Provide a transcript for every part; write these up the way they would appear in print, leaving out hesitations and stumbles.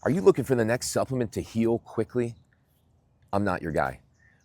Are you looking for the next supplement to heal quickly? I'm not your guy.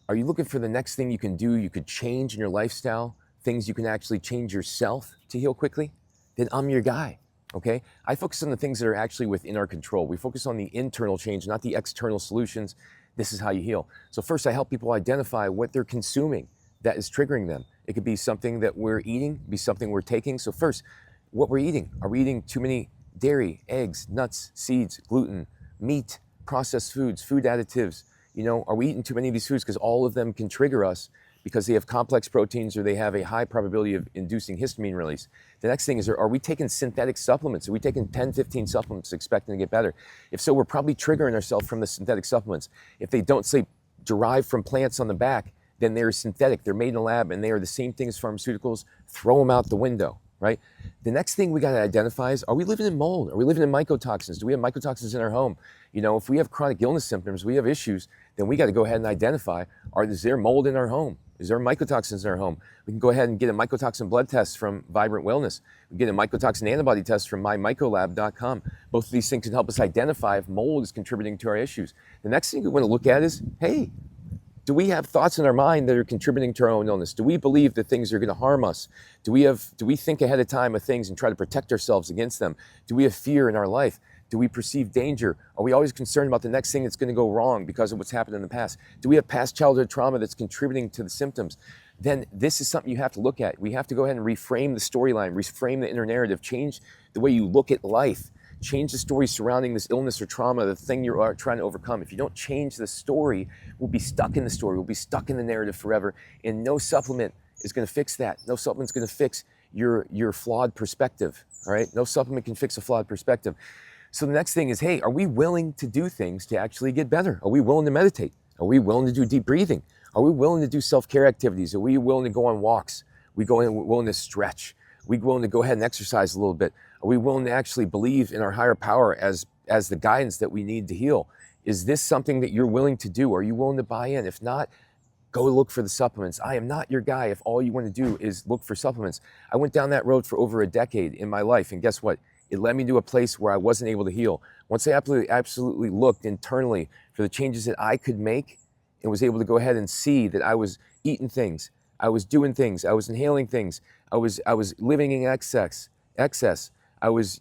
Are you looking for the next thing you can do, you could change in your lifestyle, things you can actually change yourself to heal quickly? Then I'm your guy, okay? I focus on the things that are actually within our control. We focus on the internal change, not the external solutions. This is how you heal. So first, I help people identify what they're consuming that is triggering them. It could be something that we're eating, be something we're taking. So first, what we're eating. Are we eating too many dairy, eggs, nuts, seeds, gluten, meat, processed foods, food additives? You know, are we eating too many of these foods? Because all of them can trigger us because they have complex proteins or they have a high probability of inducing histamine release. The next thing is, are we taking synthetic supplements? Are we taking 10, 15 supplements expecting to get better? If so, we're probably triggering ourselves from the synthetic supplements. If they don't say derived from plants on the back, then they're synthetic. They're made in a lab and they are the same thing as pharmaceuticals. Throw them out the window, right? The next thing we got to identify is, are we living in mold? Are we living in mycotoxins? Do we have mycotoxins in our home? You know, if we have chronic illness symptoms, we have issues, then we got to go ahead and identify, is there mold in our home? Is there mycotoxins in our home? We can go ahead and get a mycotoxin blood test from Vibrant Wellness. We can get a mycotoxin antibody test from mymycolab.com. Both of these things can help us identify if mold is contributing to our issues. The next thing we want to look at is, hey, do we have thoughts in our mind that are contributing to our own illness? Do we believe that things are going to harm us? Do we think ahead of time of things and try to protect ourselves against them? Do we have fear in our life? Do we perceive danger? Are we always concerned about the next thing that's going to go wrong because of what's happened in the past? Do we have past childhood trauma that's contributing to the symptoms? Then this is something you have to look at. We have to go ahead and reframe the storyline, reframe the inner narrative, change the way you look at life, change the story surrounding this illness or trauma, the thing you're trying to overcome. If you don't change the story, we'll be stuck in the story. We'll be stuck in the narrative forever. And no supplement is going to fix that. No supplement's going to fix your flawed perspective, all right? No supplement can fix a flawed perspective. So the next thing is, hey, are we willing to do things to actually get better? Are we willing to meditate? Are we willing to do deep breathing? Are we willing to do self-care activities? Are we willing to go on walks? Are we willing to stretch? Are we willing to go ahead and exercise a little bit? Are we willing to actually believe in our higher power as the guidance that we need to heal? Is this something that you're willing to do? Are you willing to buy in? If not, go look for the supplements. I am not your guy if all you want to do is look for supplements. I went down that road for over a decade in my life, and guess what? It led me to a place where I wasn't able to heal. Once I absolutely looked internally for the changes that I could make and was able to go ahead and see that I was eating things, I was doing things, I was inhaling things, I was living in excess. I was,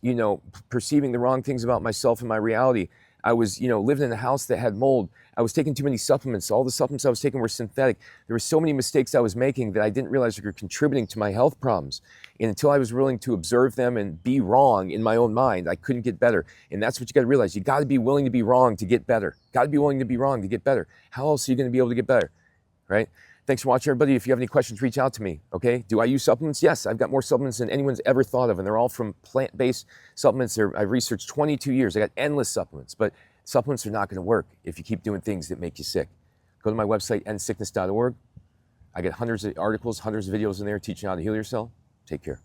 perceiving the wrong things about myself and my reality. I was, living in a house that had mold. I was taking too many supplements. All the supplements I was taking were synthetic. There were so many mistakes I was making that I didn't realize they were contributing to my health problems. And until I was willing to observe them and be wrong in my own mind, I couldn't get better. And that's what you got to realize. You got to be willing to be wrong to get better. Got to be willing to be wrong to get better. How else are you going to be able to get better, right? Thanks for watching, everybody. If you have any questions, reach out to me, okay? Do I use supplements? Yes, I've got more supplements than anyone's ever thought of, and they're all from plant-based supplements. I've researched 22 years. I got endless supplements, but supplements are not going to work if you keep doing things that make you sick. Go to my website, endsickness.org. I get hundreds of articles, hundreds of videos in there teaching you how to heal yourself. Take care.